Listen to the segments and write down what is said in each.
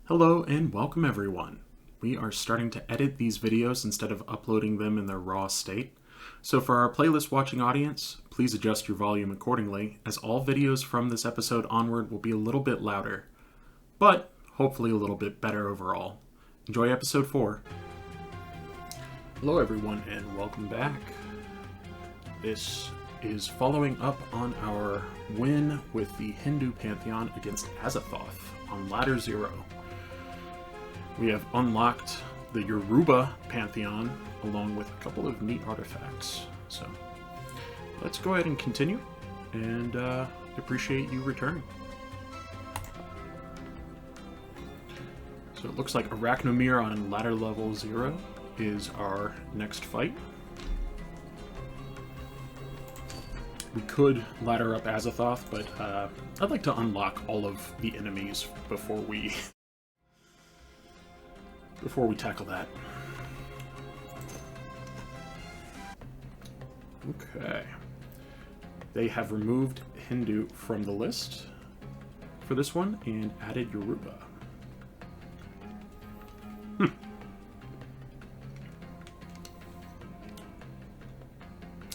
Hello and welcome everyone. We are starting to edit these videos instead of uploading them in their raw state. So for our playlist watching audience, please adjust your volume accordingly, as all videos from this episode onward will be a little bit louder, but hopefully a little bit better overall. Enjoy episode 4. Hello everyone and welcome back. This is following up on our win with the Hindu Pantheon against Azathoth on Ladder 0. We have unlocked the Yoruba Pantheon along with a couple of neat artifacts. So let's go ahead and continue, and appreciate you returning. So it looks like Arachnomere on ladder level 0 is our next fight. We could ladder up Azathoth, but I'd like to unlock all of the enemies before we tackle that. Okay. They have removed Hindu from the list for this one and added Yoruba.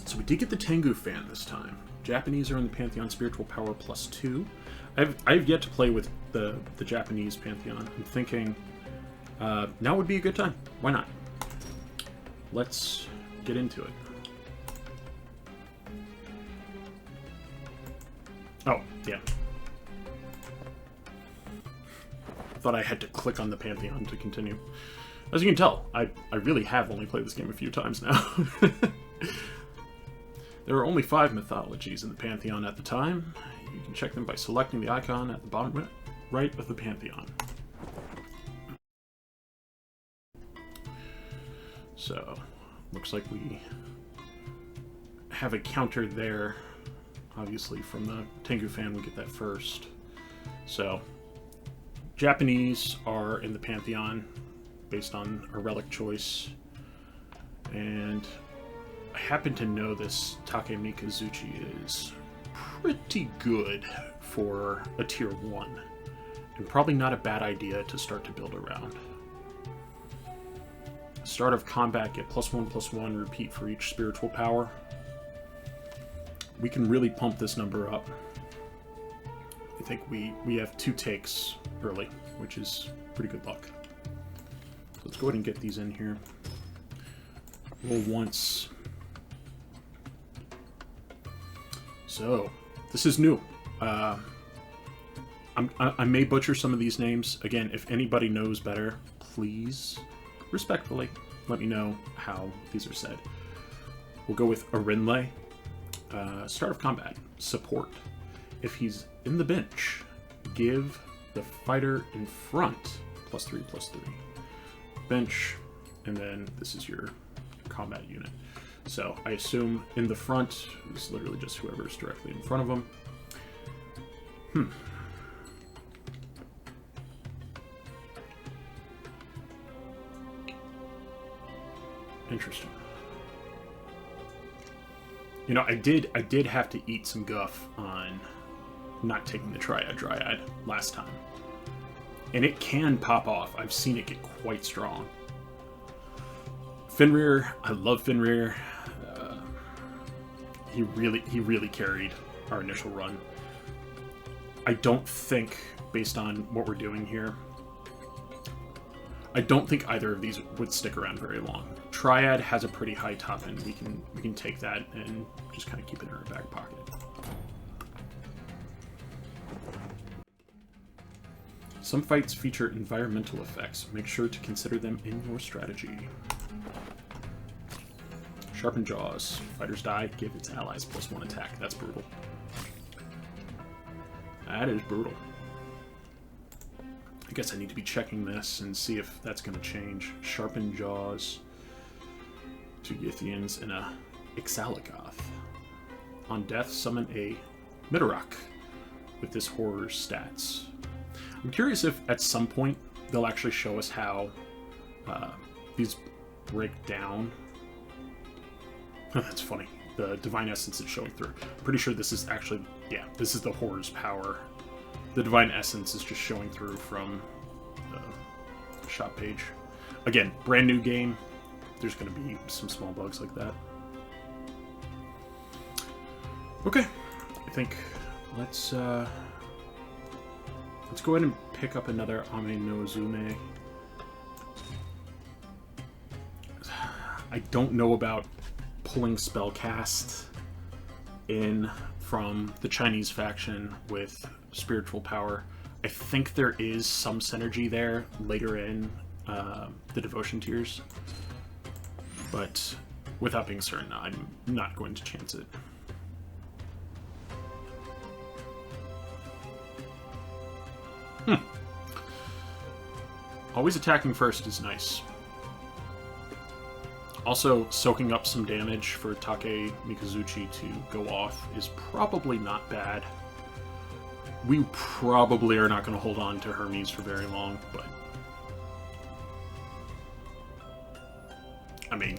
So we did get the Tengu fan this time. Japanese are in the Pantheon Spiritual Power +2. I've yet to play with the Japanese Pantheon. I'm thinking now would be a good time. Why not? Let's get into it. Oh, yeah. Thought I had to click on the Pantheon to continue. As you can tell, I really have only played this game a few times now. There are only 5 mythologies in the Pantheon at the time. You can check them by selecting the icon at the bottom right of the Pantheon. So, looks like we have a counter there. Obviously, from the Tengu fan, we get that first. So, Japanese are in the Pantheon based on a relic choice. And I happen to know this Take Mikazuchi is pretty good for a tier 1. And probably not a bad idea to start to build around. Start of combat, get +1/+1, repeat for each spiritual power. We can really pump this number up. I think we have 2 takes early, which is pretty good luck. So let's go ahead and get these in here. Roll once. So, this is new. I may butcher some of these names. Again, if anybody knows better, please, respectfully, let me know how these are said. We'll go with Arinle. Start of combat. Support. If he's in the bench, give the fighter in front +3/+3. Bench, and then this is your combat unit. So I assume in the front is literally just whoever's directly in front of them. Interesting. You know, I did have to eat some guff on not taking the Dryad last time. And it can pop off. I've seen it get quite strong. Fenrir, I love Fenrir. He really carried our initial run. I don't think, based on what we're doing here, I don't think either of these would stick around very long. Triad has a pretty high top end. We can take that and just kind of keep it in our back pocket. Some fights feature environmental effects. Make sure to consider them in your strategy. Sharpened Jaws. Fighters die, give its allies +1 attack. That's brutal. That is brutal. I guess I need to be checking this and see if that's going to change. Sharpened Jaws. 2 Yithians and a Ixalagoth. On death, summon a Midorak with this horror's stats. I'm curious if at some point they'll actually show us how these break down. That's funny. The Divine Essence is showing through. I'm pretty sure this is actually, yeah, this is the Horror's power. The Divine Essence is just showing through from shop page. Again, brand new game. There's going to be some small bugs like that. Okay, I think let's go ahead and pick up another Ame no Uzume. I don't know about pulling spellcast in from the Chinese faction with spiritual power. I think there is some synergy there later in the devotion tiers, but without being certain, I'm not going to chance it. Always attacking first is nice. Also, soaking up some damage for Take Mikazuchi to go off is probably not bad. We probably are not going to hold on to Hermes for very long, but... I mean,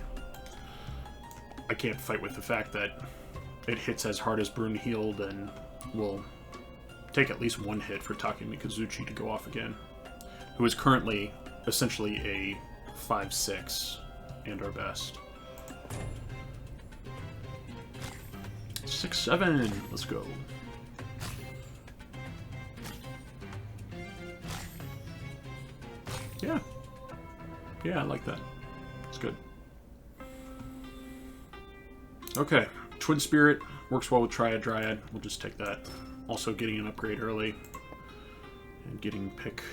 I can't fight with the fact that it hits as hard as Brunhild and will take at least one hit for Take Mikazuchi to go off again, who is currently essentially a 5/6 and our best. 6/7, let's go. Yeah. Yeah, I like that. It's good. Okay, Twin Spirit works well with Triad Dryad. We'll just take that. Also getting an upgrade early and getting pick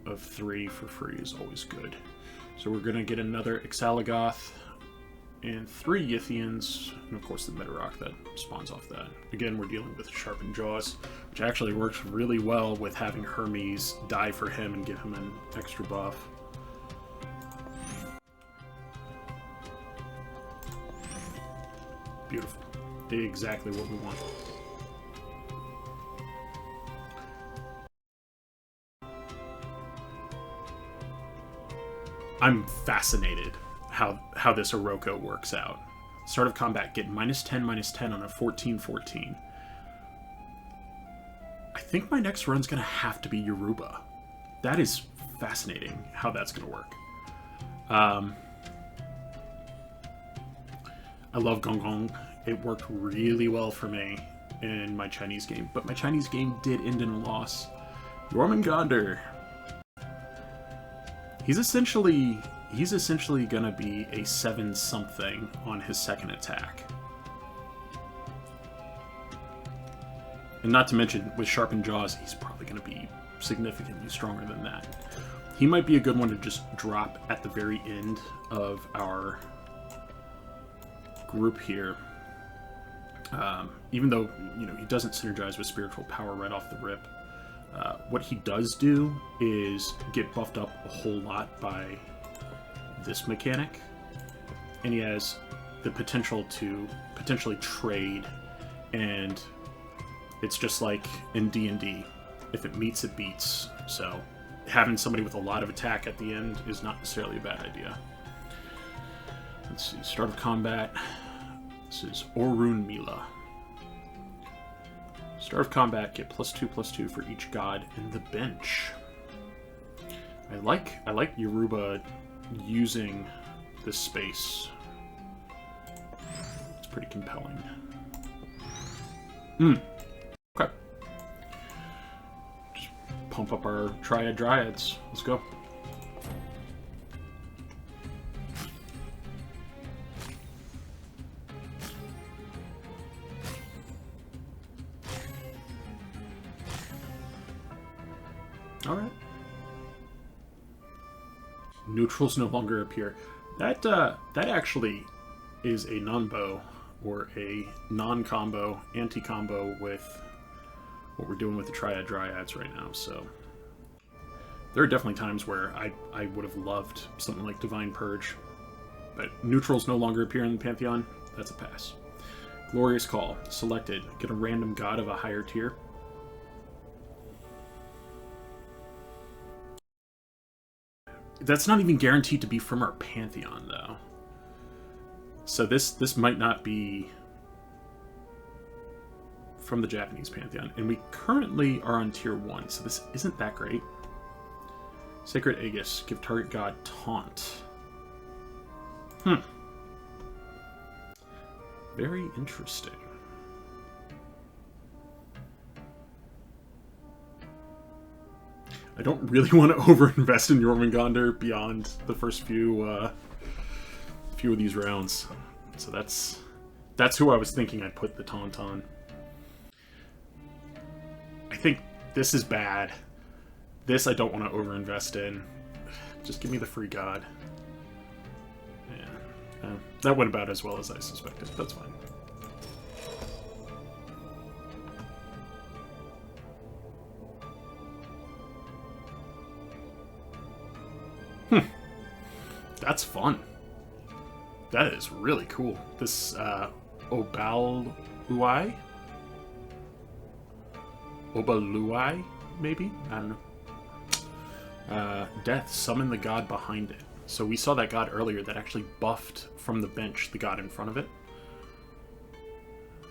of 3 for free is always good. So we're going to get another Exaligoth and 3 Yithians, and of course the Metarock that spawns off that. Again, we're dealing with Sharpened Jaws, which actually works really well with having Hermes die for him and give him an extra buff. Beautiful. Exactly what we want. I'm fascinated how this Oroko works out. Start of combat, get -10/-10 on a 14/14. I think my next run's going to have to be Yoruba. That is fascinating how that's going to work. I love Gong Gong. It worked really well for me in my Chinese game, but my Chinese game did end in a loss. Jormungandr. He's essentially gonna be a 7-something on his second attack. And not to mention, with Sharpened Jaws, he's probably gonna be significantly stronger than that. He might be a good one to just drop at the very end of our group here. Even though, you know, he doesn't synergize with spiritual power right off the rip. What he does do is get buffed up a whole lot by this mechanic, and he has the potential to potentially trade, and it's just like in D&D, if it meets, it beats. So having somebody with a lot of attack at the end is not necessarily a bad idea. Let's see, start of combat. This is Orun Mila. Start of combat, get +2/+2 for each god in the bench. I like Yoruba using this space. It's pretty compelling. Okay. Just pump up our Triad Dryads. Let's go. Alright. Neutrals no longer appear. That actually is a non-bow, or a non-combo, anti-combo with what we're doing with the Triad Dryads right now, so... There are definitely times where I would have loved something like Divine Purge, but neutrals no longer appear in the Pantheon. That's a pass. Glorious Call. Selected. Get a random god of a higher tier. That's not even guaranteed to be from our Pantheon, though. So this might not be from the Japanese Pantheon. And we currently are on tier 1, so this isn't that great. Sacred Aegis. Give target god taunt. Very interesting. I don't really want to overinvest in Jormungandr beyond the first few of these rounds. So that's who I was thinking I'd put the taunt on. I think this is bad. This I don't want to overinvest in. Just give me the free god. Yeah, that went about as well as I suspected. That's fine. That's fun. That is really cool. This Obaluai? Obaluai, maybe? I don't know. Death, summon the god behind it. So we saw that god earlier that actually buffed from the bench the god in front of it.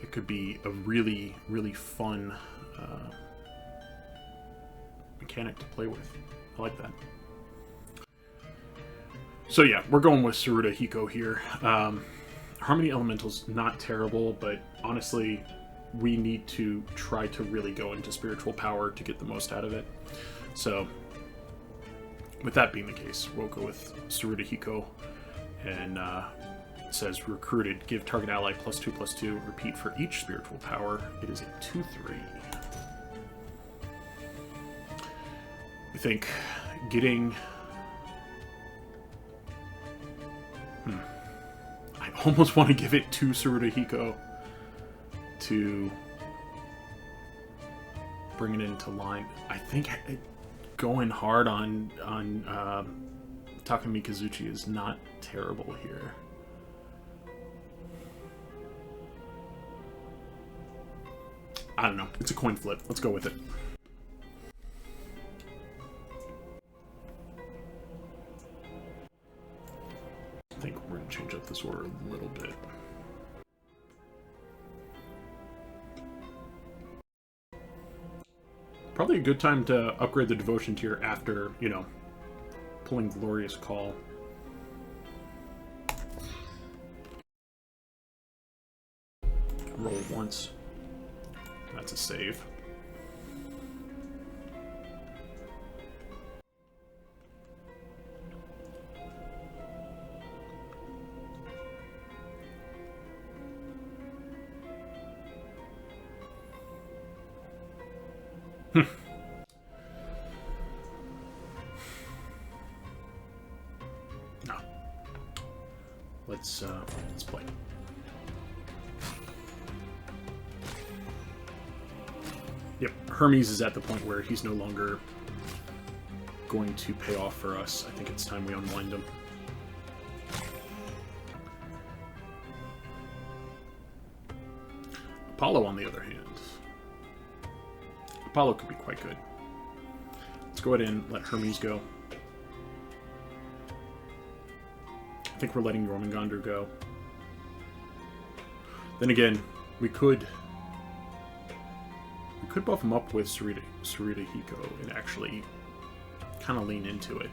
It could be a really, really fun mechanic to play with. I like that. So yeah, we're going with Saruta Hiko here. Harmony Elemental's not terrible, but honestly, we need to try to really go into spiritual power to get the most out of it. So, with that being the case, we'll go with Saruta Hiko. And it says, recruited, give target ally +2/+2, repeat for each spiritual power. It is a 2/3. I think getting... I almost want to give it to Saruta Hiko to bring it into line. I think going hard on Takumi Kazuchi is not terrible here. I don't know. It's a coin flip. Let's go with it. I think we're going to change up this order a little bit. Probably a good time to upgrade the devotion tier after, you know, pulling Glorious Call. Roll once. That's a save. No. Let's play. Yep, Hermes is at the point where he's no longer going to pay off for us. I think it's time we unwind him. Apollo, on the other hand. Apollo could be quite good. Let's go ahead and let Hermes go. I think we're letting Jormungandr go. Then again, we could buff him up with Saruta Hiko and actually kind of lean into it.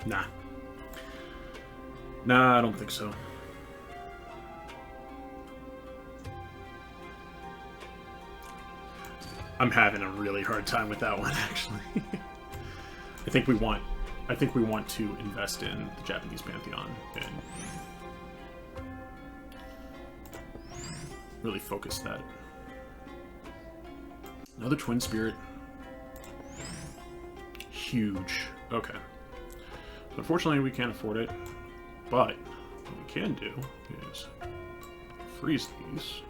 Nah. Nah, I don't think so. I'm having a really hard time with that one, actually. I think we want to invest in the Japanese Pantheon and really focus that. Another Twin Spirit. Huge. Okay. So unfortunately, we can't afford it. But what we can do is freeze these.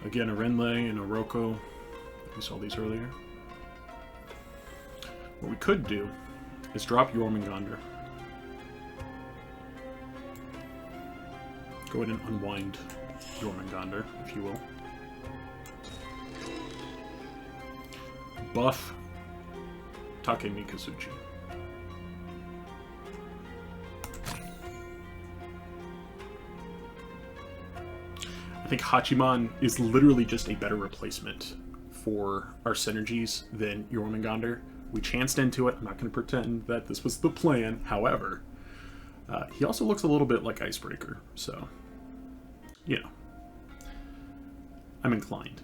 Again, a Renlei and a Roko. We saw these earlier. What we could do is drop Jormungandr. Go ahead and unwind Jormungandr, if you will. Buff Takumi Kazuchi. I think Hachiman is literally just a better replacement for our synergies than Jormungandr. We chanced into it. I'm not going to pretend that this was the plan. However, he also looks a little bit like Icebreaker, so, you know, I'm inclined.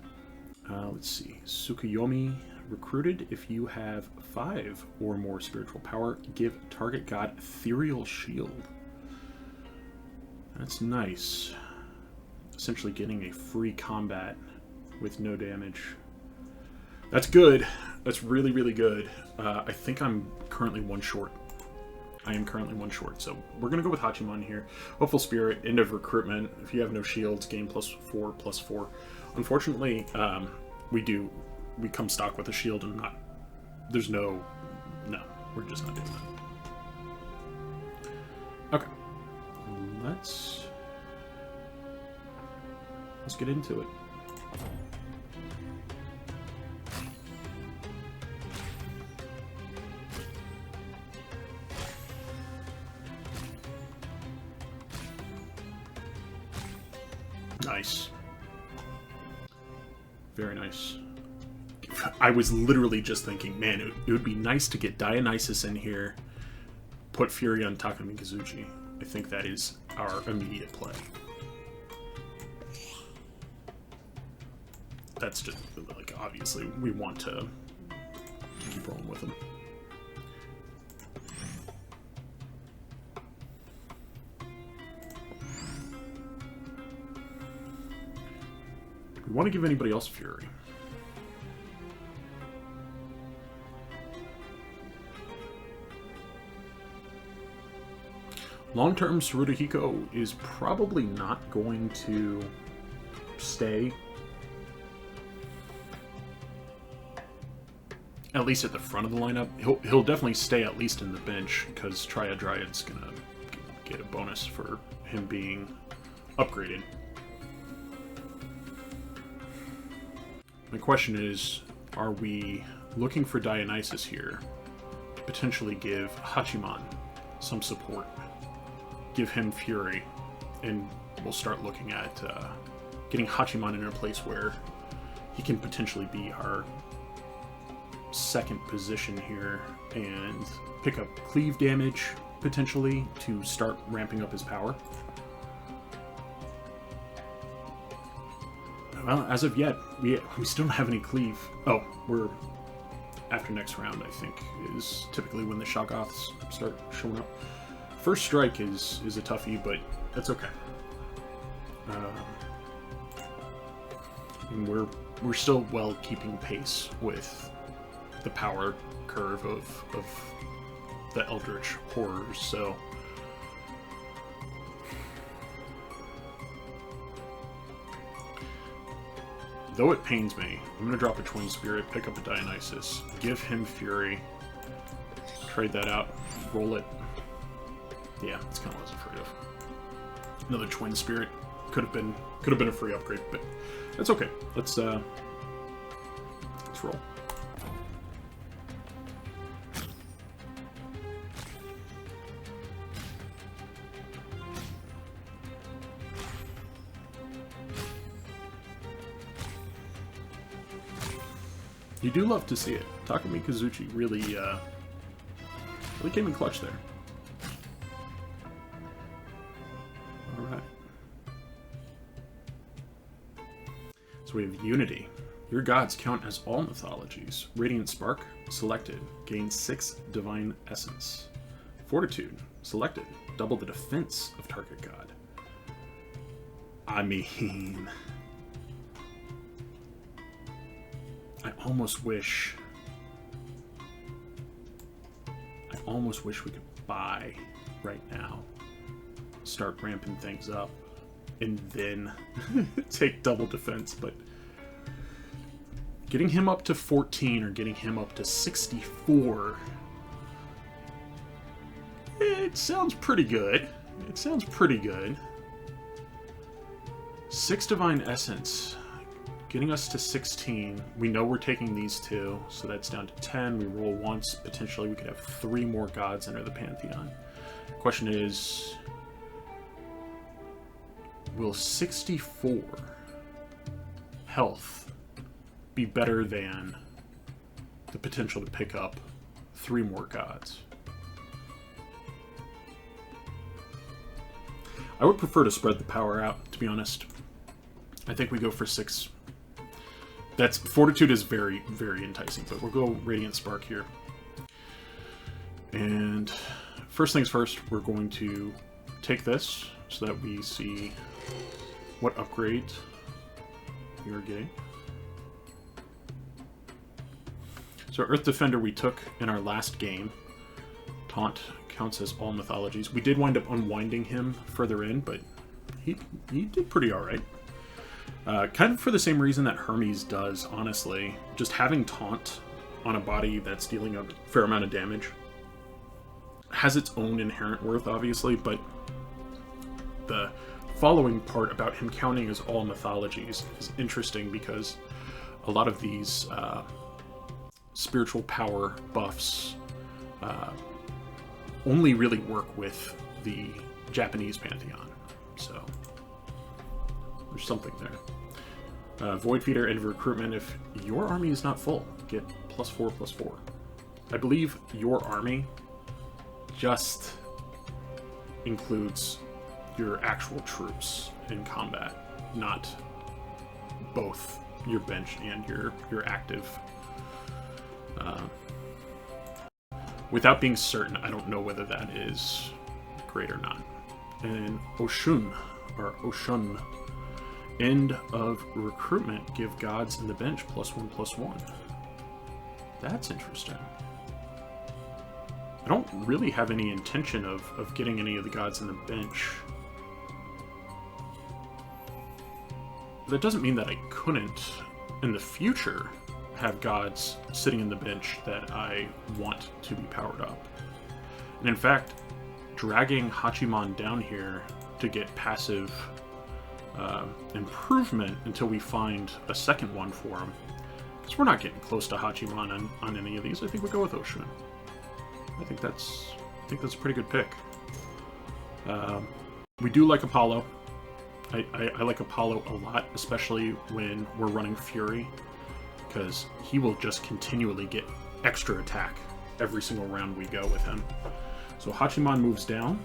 Let's see. Tsukuyomi recruited. If you have 5 or more spiritual power, give target god ethereal shield. That's nice. Essentially getting a free combat with no damage. That's good. That's really, really good. I think I'm currently 1 short. I am currently 1 short, so we're going to go with Hachiman here. Hopeful Spirit, end of recruitment. If you have no shields, gain +4/+4. Unfortunately, we come stock with a shield and not... There's no... No, we're just not doing that. Okay. Let's get into it. Nice. Very nice. I was literally just thinking, man, it would be nice to get Dionysus in here, put Fury on Takumi Kazuchi. I think that is our immediate play. That's just, like, obviously, we want to keep rolling with him. Do we want to give anybody else Fury? Long-term, Tsuruhiko is probably not going to stay, at least at the front of the lineup. He'll definitely stay at least in the bench, because Triad Dryad's gonna get a bonus for him being upgraded. My question is, are we looking for Dionysus here to potentially give Hachiman some support? Give him Fury, and we'll start looking at getting Hachiman in a place where he can potentially be our second position here and pick up cleave damage, potentially, to start ramping up his power. Well, as of yet, we still don't have any cleave. Oh, we're... After next round, I think, is typically when the Shoggoths start showing up. First Strike is a toughie, but that's okay. And we're still well keeping pace with the power curve of the Eldritch Horrors, so... Though it pains me, I'm going to drop a Twin Spirit, pick up a Dionysus, give him Fury, trade that out, roll it. Yeah, that's kind of what I was afraid of. Another Twin Spirit could have been a free upgrade, but that's okay. Let's roll. You do love to see it. Takumi Kazuchi really came in clutch there. Alright. So we have Unity. Your gods count as all mythologies. Radiant Spark, selected. Gain 6 Divine Essence. Fortitude, selected. Double the defense of target god. I mean... I almost wish we could buy right now, start ramping things up, and then take double defense, but getting him up to 14 or getting him up to 64, it sounds pretty good. It sounds pretty good. 6 Divine Essence. Getting us to 16. We know we're taking these 2, so that's down to 10. We roll once. Potentially we could have 3 more gods enter the Pantheon. Question is, will 64 health be better than the potential to pick up 3 more gods? I would prefer to spread the power out, to be honest. I think we go for 6. That's Fortitude is very, very enticing, but we'll go Radiant Spark here. And first things first, we're going to take this so that we see what upgrade you're getting. So Earth Defender we took in our last game. Taunt counts as all mythologies. We did wind up unwinding him further in, but he did pretty alright. Kind of for the same reason that Hermes does, honestly. Just having Taunt on a body that's dealing a fair amount of damage has its own inherent worth, obviously, but the following part about him counting as all mythologies is interesting because a lot of these spiritual power buffs only really work with the Japanese pantheon, so there's something there. Void Feeder, end of recruitment. If your army is not full, get +4/+4. I believe your army just includes your actual troops in combat, not both your bench and your active. Without being certain, I don't know whether that is great or not. And Oshun, or Oshun, end of recruitment, give gods in the bench +1/+1. That's interesting. I don't really have any intention of getting any of the gods in the bench. That doesn't mean that I couldn't, in the future, have gods sitting in the bench that I want to be powered up. And in fact, dragging Hachiman down here to get passive improvement until we find a second one for him, because we're not getting close to Hachiman on any of these. I think we go with Ocean. I think that's a pretty good pick. We do like Apollo. I like Apollo a lot, especially when we're running Fury, because he will just continually get extra attack every single round we go with him. So Hachiman moves down,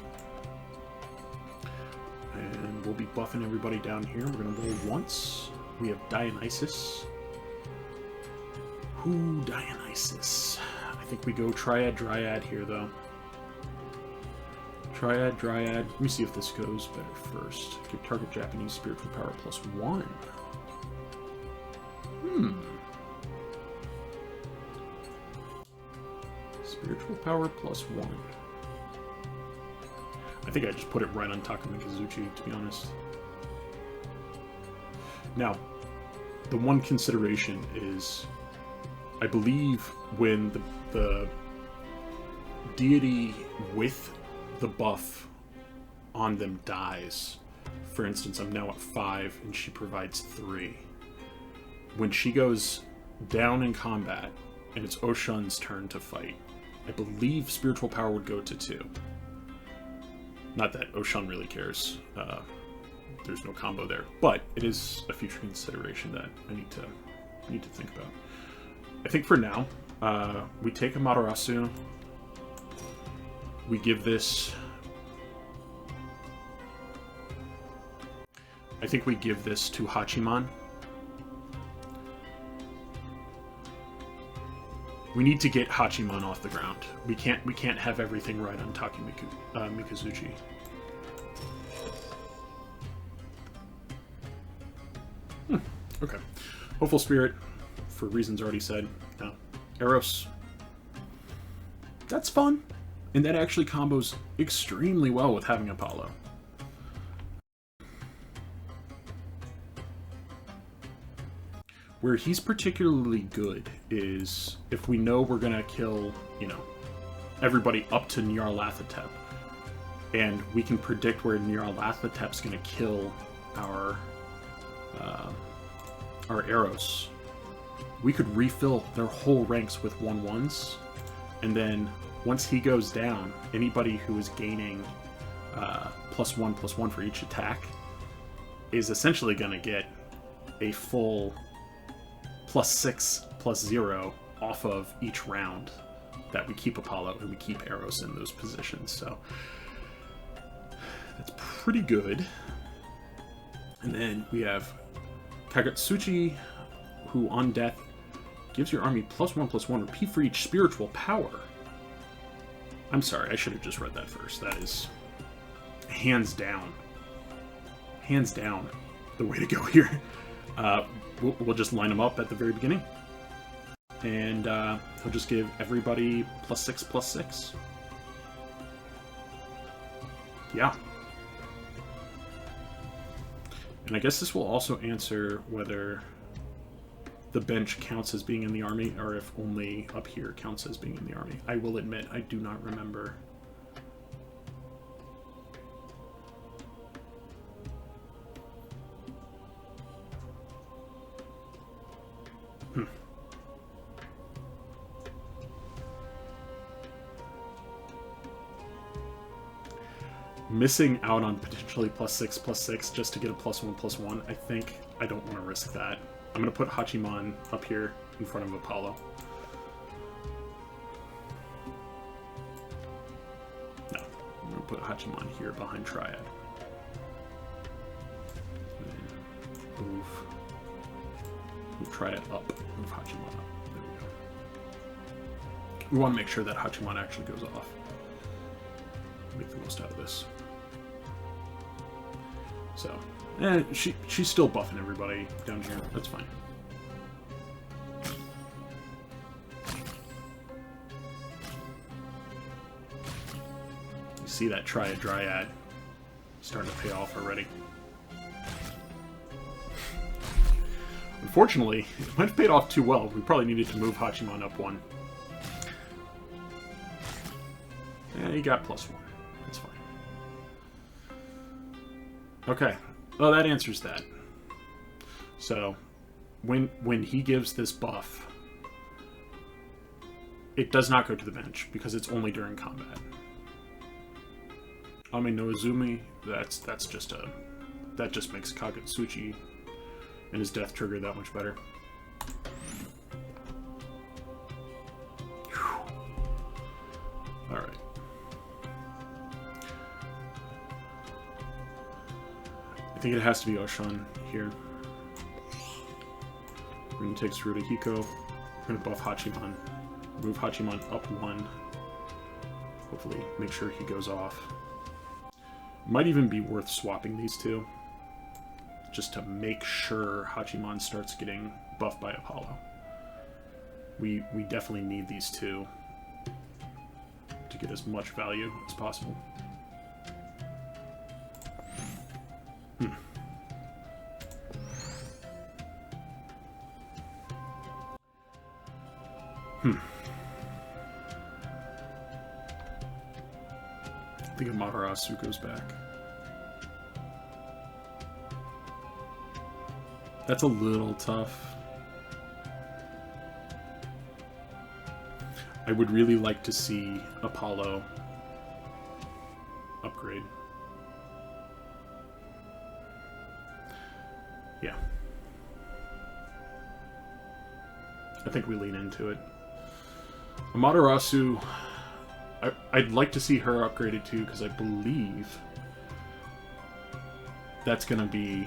and we'll be buffing everybody down here. We're going to roll once. We have Dionysus. Ooh, Dionysus. I think we go Triad, Dryad here, though. Triad, Dryad. Let me see if this goes better first. Give target Japanese spiritual power +1. Spiritual power +1. I think I just put it right on Takamikazuchi, to be honest. Now, the one consideration is, I believe when the deity with the buff on them dies, for instance, I'm now at 5 and she provides 3. When she goes down in combat and it's Oshun's turn to fight, I believe spiritual power would go to 2. Not that Oshun really cares. There's no combo there, but it is a future consideration that I need to think about. I think for now, we take Amaterasu. We give this. I think we give this to Hachiman. We need to get Hachiman off the ground. We can't have everything right on Mikazuchi. Okay. Hopeful Spirit, for reasons already said. No. Eros. That's fun. And that actually combos extremely well with having Apollo. Where he's particularly good is if we know we're gonna kill, everybody up to Nyarlathotep, and we can predict where Nyarlathotep's gonna kill our Eros. We could refill their whole ranks with 1/1s, and then once he goes down, anybody who is gaining +1/+1 for each attack is essentially gonna get a full +6, +0 off of each round that we keep Apollo, and we keep Eros in those positions. So that's pretty good. And then we have Kagetsuchi, who on death gives your army +1/+1 repeat for each spiritual power. I'm sorry, I should have just read that first. That is hands down the way to go here. We'll just line them up at the very beginning. And he'll just give everybody +6/+6. Yeah. And I guess this will also answer whether the bench counts as being in the army, or if only up here counts as being in the army. I will admit, I do not remember. Missing out on potentially +6/+6 just to get a +1/+1, I think I don't want to risk that. I'm going to put Hachiman up here in front of Apollo. No, I'm going to put Hachiman here behind Triad. Move Triad up, move Hachiman up. There we go. We want to make sure that Hachiman actually goes off. Make the most out of this. So, she's still buffing everybody down here. That's fine. You see that Triad Dryad starting to pay off already. Unfortunately, it might have paid off too well. We probably needed to move Hachiman up one. Yeah, he got +1. That's fine. Okay. Oh, that answers that. So, when he gives this buff, it does not go to the bench because it's only during combat. Ame no Izumi, that just makes Kagetsuchi and his death trigger that much better. All right. I think it has to be Oshan here. We're going to take Tsuruta Hiko. We're going to buff Hachiman. Move Hachiman up 1. Hopefully make sure he goes off. Might even be worth swapping these two, just to make sure Hachiman starts getting buffed by Apollo. We definitely need these two to get as much value as possible. I think Amaterasu goes back. That's a little tough. I would really like to see Apollo upgrade. Yeah. I think we lean into it. Amaterasu, I'd like to see her upgraded too, because I believe that's going to be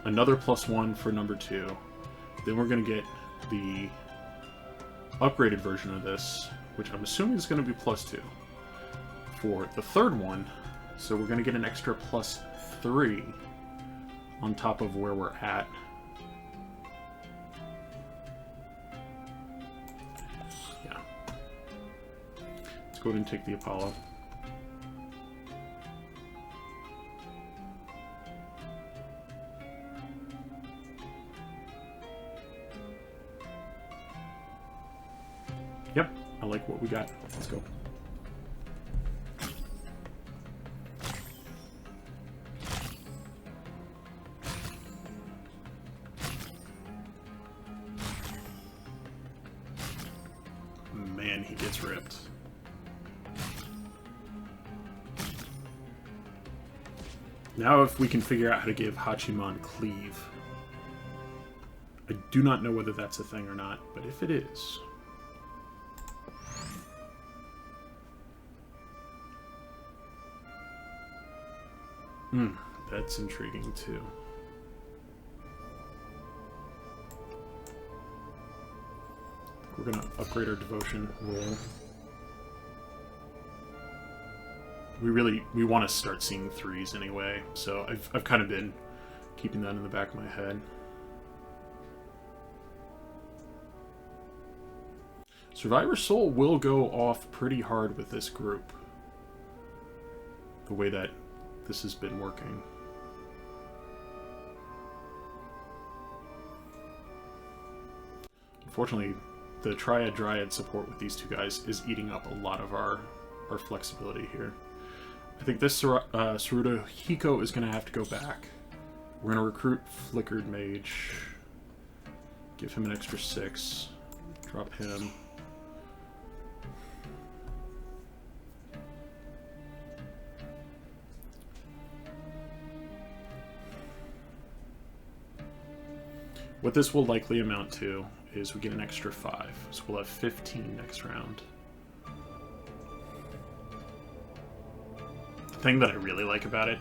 another +1 for number 2. Then we're going to get the upgraded version of this, which I'm assuming is going to be +2 for the third one. So we're going to get an extra +3 on top of where we're at. Yeah. Let's go ahead and take the Apollo. Yep, I like what we got. Let's go. Man, he gets ripped. Now if we can figure out how to give Hachiman cleave. I do not know whether that's a thing or not, but if it is... that's intriguing too. We're gonna upgrade our devotion roll. We want to start seeing 3s anyway, so I've kind of been keeping that in the back of my head. Survivor Soul will go off pretty hard with this group. The way that this has been working. Unfortunately, the Triad Dryad support with these two guys is eating up a lot of our flexibility here. I think this Saruto Hiko is going to have to go back. We're going to recruit Flickered Mage. Give him an extra 6. Drop him. What this will likely amount to is we get an extra 5. So we'll have 15 next round. The thing that I really like about it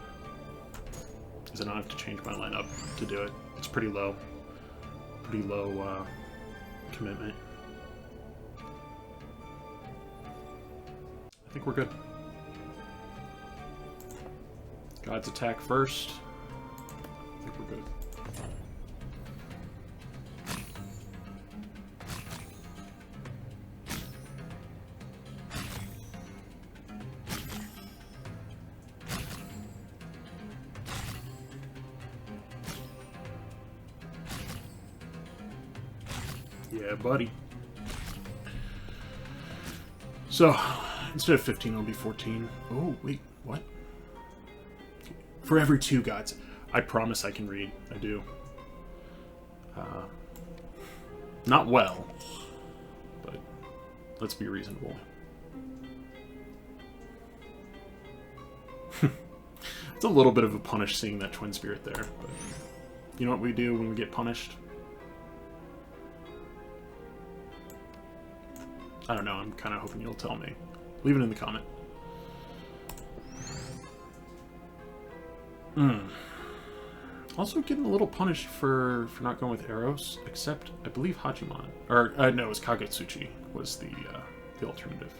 is I don't have to change my lineup to do it. It's pretty low. Pretty low commitment. I think we're good. Gods attack first. I think we're good. Yeah, buddy. So, instead of 15, it'll be 14. Oh, wait, what? For every 2 gods. I promise I can read. I do. Not well, but let's be reasonable. It's a little bit of a punish seeing that twin spirit there, but you know what we do when we get punished? I don't know, I'm kind of hoping you'll tell me. Leave it in the comment. Also getting a little punished for not going with arrows, except I believe Hachiman. Or, no, it was Kagetsuchi was the alternative.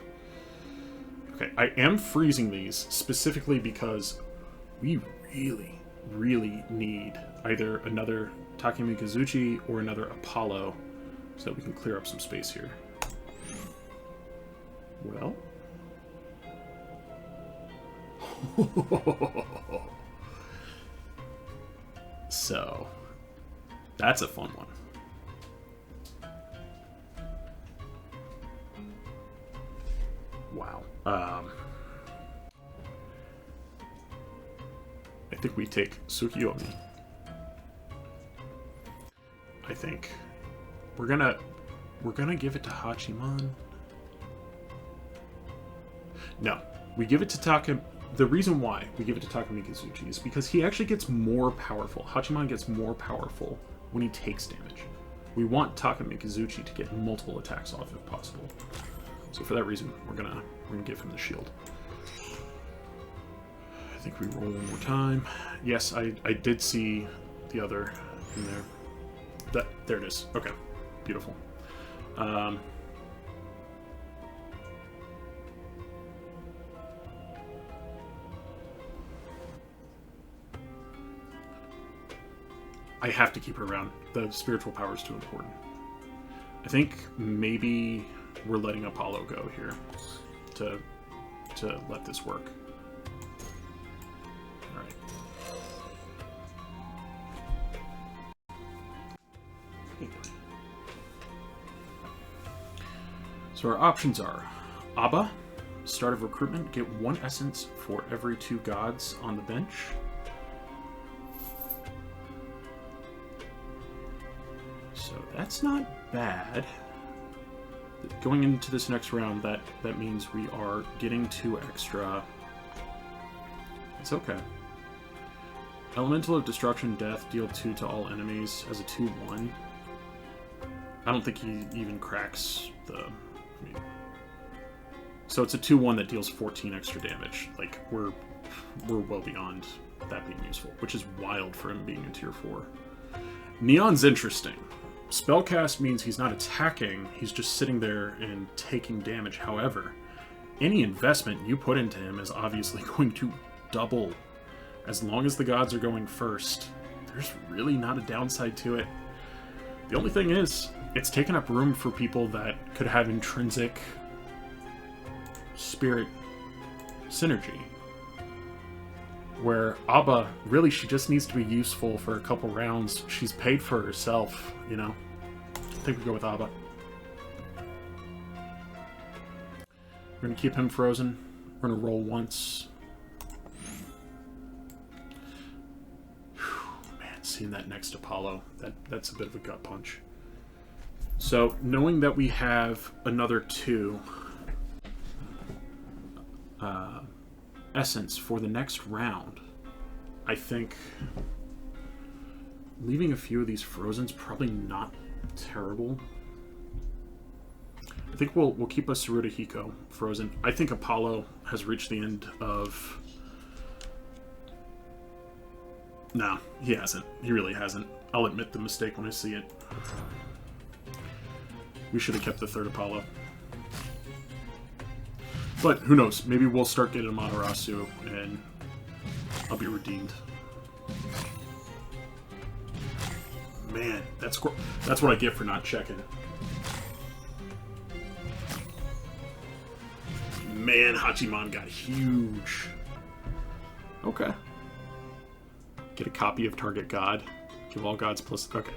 Okay, I am freezing these specifically because we really, really need either another Takemi Kazuchi or another Apollo so that we can clear up some space here. Well. So, that's a fun one. Wow. I think we take Tsukiyomi. I think we're gonna give it to Hachiman. No, we give it to Takemi. The reason why we give it to Takemi Kazuchi is because he actually gets more powerful. Hachiman gets more powerful when he takes damage. We want Takemi Kazuchi to get multiple attacks off if possible. So for that reason, we're gonna give him the shield. I think we roll one more time. Yes, I did see the other in there. There it is. Okay, beautiful. I have to keep her around. The spiritual power is too important. I think maybe we're letting Apollo go here to let this work. All right. So our options are Abba, start of recruitment, get 1 essence for every 2 gods on the bench. So that's not bad. Going into this next round, that means we are getting 2 extra. It's okay. Elemental of Destruction, Death, deal 2 to all enemies as a 2/1. I don't think he even cracks the... I mean, so it's a 2-1 that deals 14 extra damage. Like, we're well beyond that being useful, which is wild for him being in tier 4. Neon's interesting. Spellcast means he's not attacking, he's just sitting there and taking damage. However, any investment you put into him is obviously going to double. As long as the gods are going first, there's really not a downside to it. The only thing is, it's taken up room for people that could have intrinsic spirit synergy. Where Abba, really, she just needs to be useful for a couple rounds. She's paid for herself, you know? I think we go with Abba. We're going to keep him frozen. We're going to roll once. Whew, man, seeing that next Apollo, that's a bit of a gut punch. So, knowing that we have another 2 essence for the next round, I think leaving a few of these frozen's probably not terrible. I think we'll keep a Saruta Hiko frozen. I think Apollo has reached the end of... No, he hasn't. He really hasn't. I'll admit the mistake when I see it. We should have kept the 3rd Apollo. But who knows? Maybe we'll start getting Amaterasu and I'll be redeemed. Man, that's what I get for not checking. Man, Hachiman got huge. Okay. Get a copy of Target God. Give all gods plus... Okay.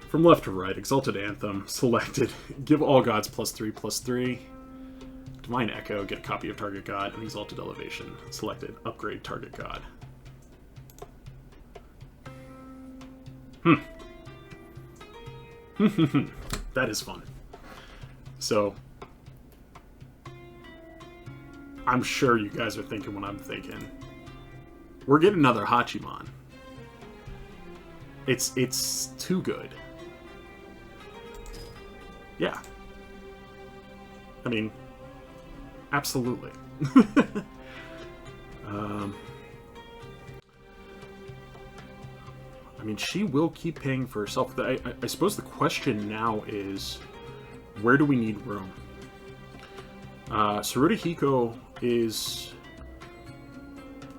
From left to right, Exalted Anthem, selected. Give all gods +3/+3. Divine Echo, get a copy of Target God, and Exalted Elevation. Selected. Upgrade Target God. That is fun. So, I'm sure you guys are thinking what I'm thinking. We're getting another Hachiman. It's too good. Yeah. I mean, absolutely. I mean, she will keep paying for herself. I suppose the question now is, where do we need room? Saruta Hiko is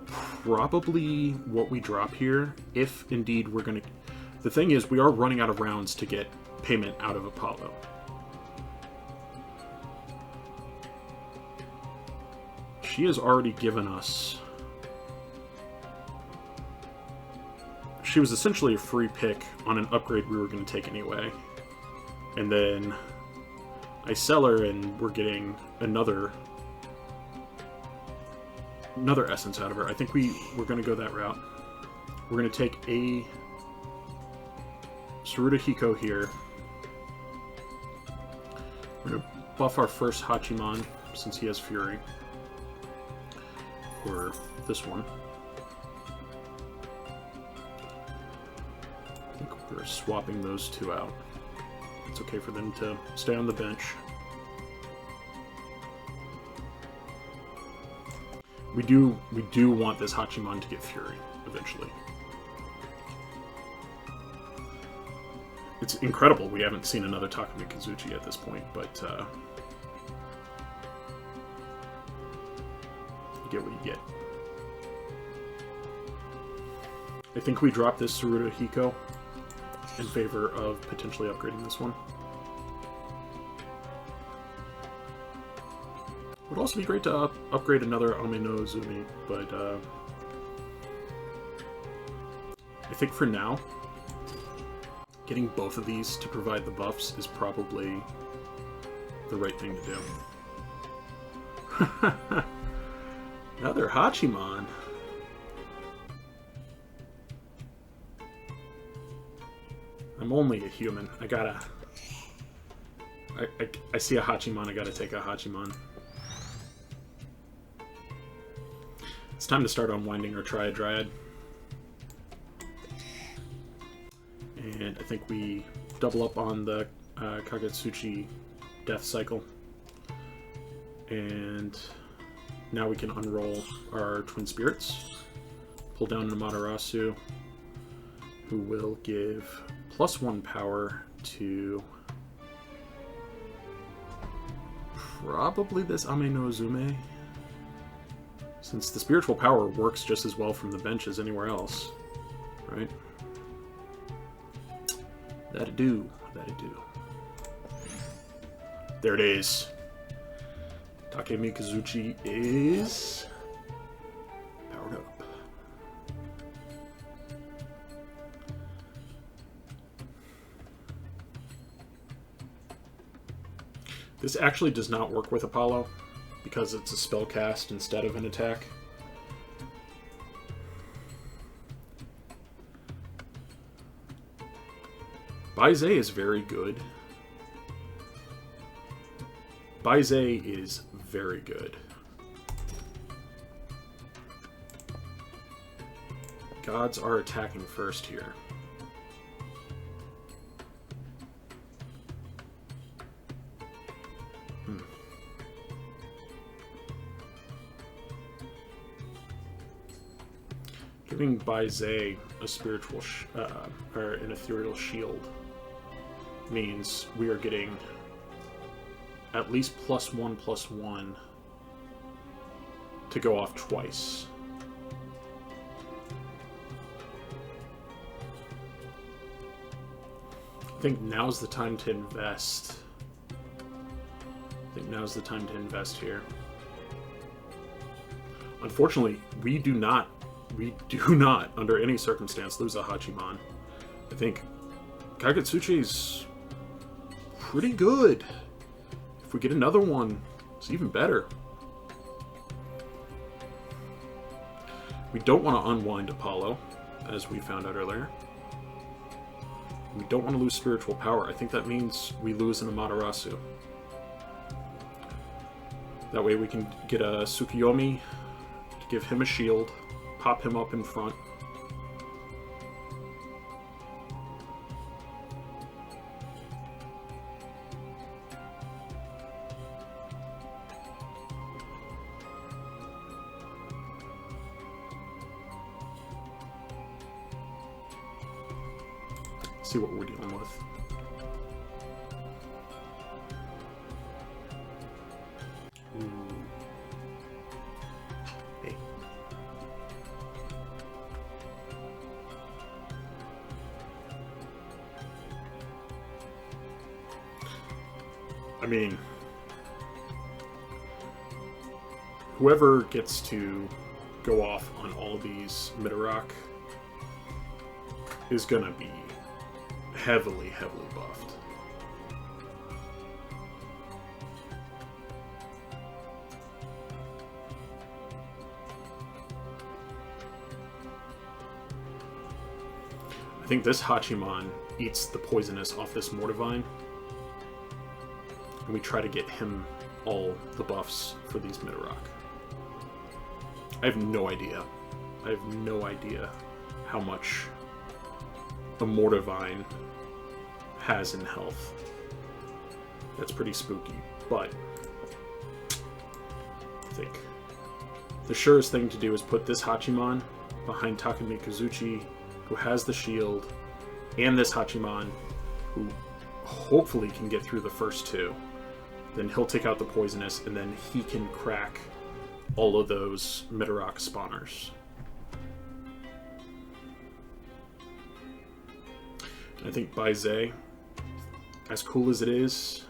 probably what we drop here, if indeed we're going to... The thing is, we are running out of rounds to get payment out of Apollo. She has already given us... She was essentially a free pick on an upgrade we were going to take anyway. And then I sell her and we're getting another essence out of her. I think we're going to go that route. We're going to take a Saruta Hiko here. We're going to buff our first Hachiman since he has Fury. Or this one. I think we're swapping those 2 out. It's okay for them to stay on the bench. We do want this Hachiman to get Fury eventually. It's incredible we haven't seen another Takumi Kazuchi at this point, but you get what you get. I think we drop this Saruta Hiko in favor of potentially upgrading this one. Would also be great to upgrade another Ame no Uzumi, but I think for now, getting both of these to provide the buffs is probably the right thing to do. Another Hachiman. I'm only a human. I see a Hachiman, I gotta take a Hachiman. It's time to start unwinding our Triad Dryad. And I think we double up on the Kagetsuchi Death Cycle. And now we can unroll our Twin Spirits. Pull down an Amaterasu, who will give +1 power to probably this Ame no Uzume, since the spiritual power works just as well from the bench as anywhere else, right? That'd do. That'd do. There it is. Takemikazuchi is powered up. This actually does not work with Apollo because it's a spell cast instead of an attack. Baize is very good. Baize is very good. Gods are attacking first here. Giving Baize a spiritual or an ethereal shield means we are getting at least +1/+1 to go off twice. I think now's the time to invest. Here. Unfortunately, we do not, under any circumstance, lose a Hachiman. I think Kagetsuchi's pretty good. If we get another one, it's even better. We don't want to unwind Apollo, as we found out earlier. We don't want to lose spiritual power. I think that means we lose an Amaterasu. That way we can get a Tsukiyomi to give him a shield, pop him up in front. See what we're dealing with. Hey. I mean, whoever gets to go off on all of these Midorok is gonna be heavily buffed. I think this Hachiman eats the poisonous off this Mortivine, and we try to get him all the buffs for these Midorok. I have no idea. How much the Mortivine has in health. That's pretty spooky, but I think the surest thing to do is put this Hachiman behind Takemikazuchi, who has the shield, and this Hachiman, who hopefully can get through the first two. Then he'll take out the poisonous, and then he can crack all of those Midorok spawners. I think Baize, as cool as it is,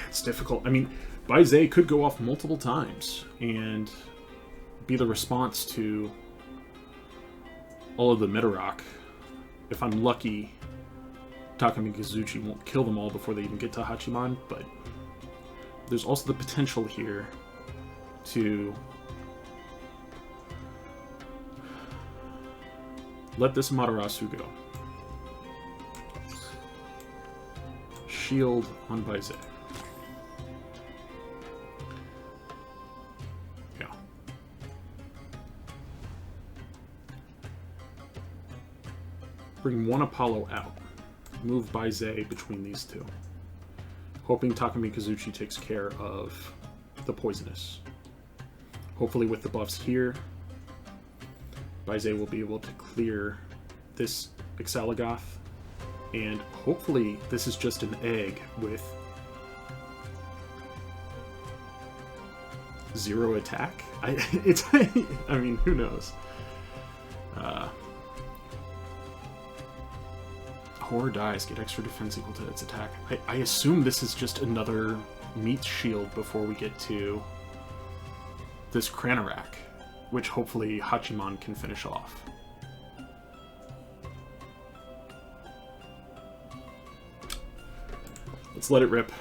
it's difficult. I mean, Baize could go off multiple times and be the response to all of the Midorok. If I'm lucky, Takemikazuchi won't kill them all before they even get to Hachiman, but there's also the potential here to let this Amaterasu go. Shield on Baize. Yeah. Bring one Apollo out. Move Baize between these two. Hoping Takumi Kazuchi takes care of the poisonous. Hopefully with the buffs here, Baize will be able to clear this Exaligoth. And hopefully this is just an egg with 0 attack. I mean, who knows? Horror dies, get extra defense equal to its attack. I assume this is just another meat shield before we get to this Cranarak, which hopefully Hachiman can finish off. Let's let it rip.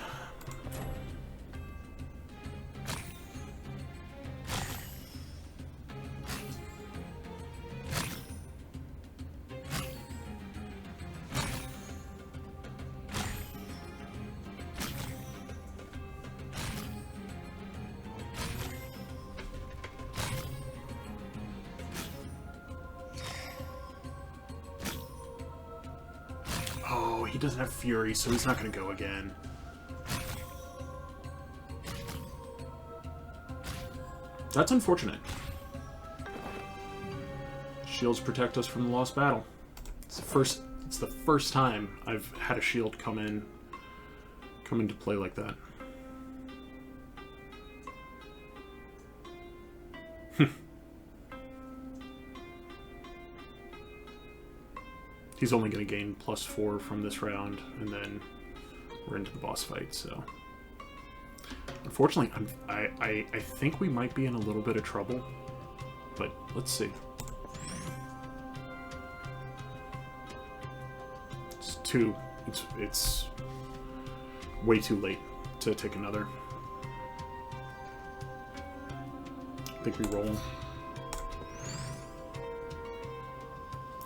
Oh, he doesn't have Fury, so he's not going to go again. That's unfortunate. Shields protect us from the lost battle. It's the first time I've had a shield come into play like that. He's only going to gain +4 from this round, and then we're into the boss fight, so... Unfortunately, I think we might be in a little bit of trouble, but let's see. It's way too late to take another. I think we roll.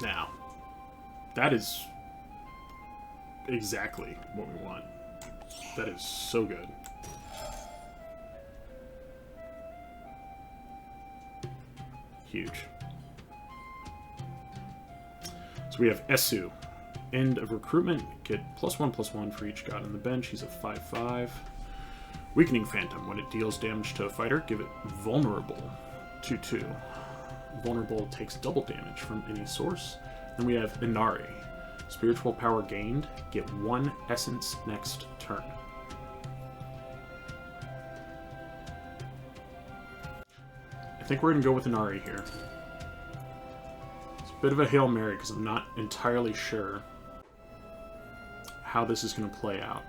Now, that is exactly what we want. That is so good. Huge. So we have Esu. End of recruitment. Get +1/+1 for each god on the bench. He's a 5/5. Weakening Phantom. When it deals damage to a fighter, give it vulnerable 2/2. Vulnerable takes double damage from any source. Then we have Inari. Spiritual power gained. Get 1 essence next turn. I think we're going to go with Inari here. It's a bit of a Hail Mary because I'm not entirely sure how this is going to play out.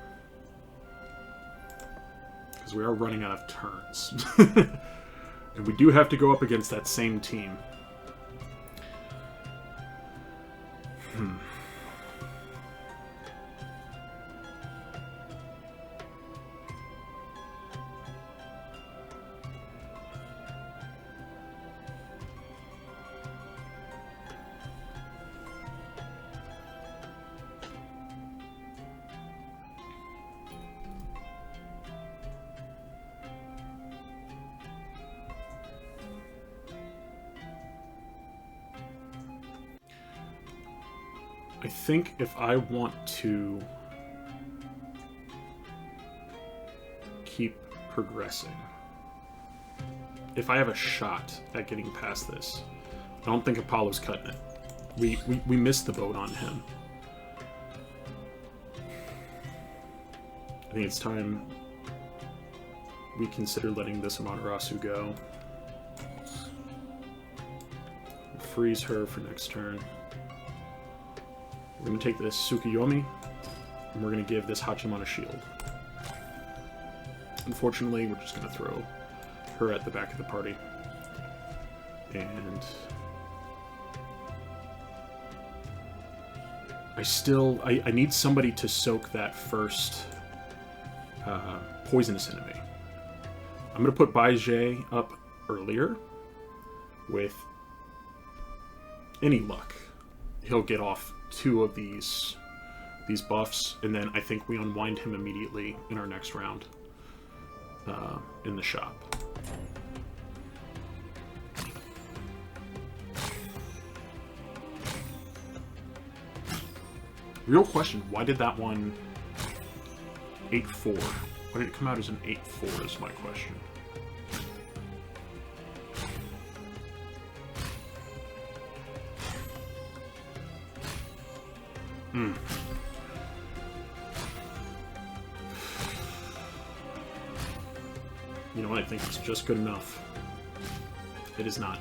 Because we are running out of turns. And we do have to go up against that same team. I think if I want to keep progressing, if I have a shot at getting past this, I don't think Apollo's cutting it. We missed the boat on him. I think it's time we consider letting this Amaterasu go. Freeze her for next turn. We're going to take this Tsukuyomi, and we're going to give this Hachiman a shield. Unfortunately, we're just going to throw her at the back of the party. And I need somebody to soak that first poisonous enemy. I'm going to put Baize up earlier. With any luck, he'll get off 2 of these buffs, and then I think we unwind him immediately in our next round in the shop. Real question, why did that one 8-4? Why did it come out as an 8-4 is my question. You know what? I think it's just good enough. It is not.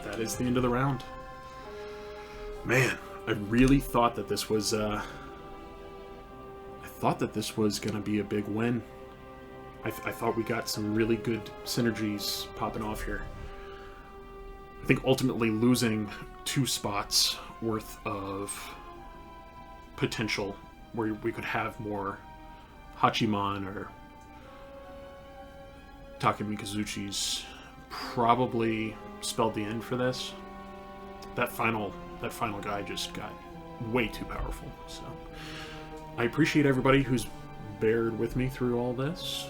That is the end of the round. Man, I really thought that this was, I thought that this was going to be a big win. I thought we got some really good synergies popping off here. I think ultimately losing 2 spots worth of potential where we could have more Hachiman or Takemikazuchi's probably spelled the end for this. That final guy just got way too powerful. So I appreciate everybody who's bared with me through all this.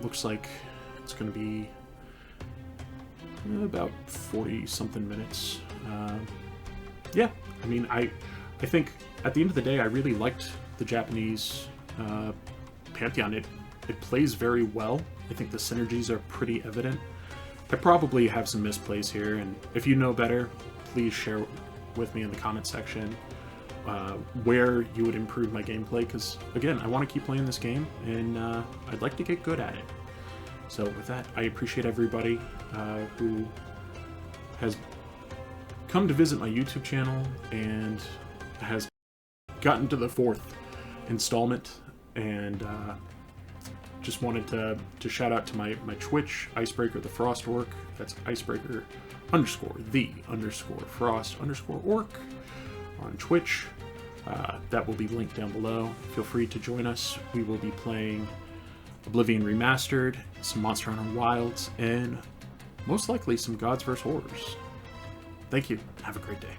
Looks like it's going to be about 40-something minutes. Yeah, I mean, I think at the end of the day, I really liked the Japanese Pantheon. It plays very well. I think the synergies are pretty evident. I probably have some misplays here, and if you know better, please share with me in the comment section where you would improve my gameplay, because again, I want to keep playing this game, and I'd like to get good at it. So with that, I appreciate everybody who has come to visit my YouTube channel and has gotten to the 4th installment, and just wanted to shout out to my Twitch, Icebreaker the Frost Orc. That's Icebreaker _the_Frost _orc on Twitch. That will be linked down below. Feel free to join us. We will be playing Oblivion Remastered, some Monster Hunter Wilds, and most likely some Gods vs. Horrors. Thank you. Have a great day.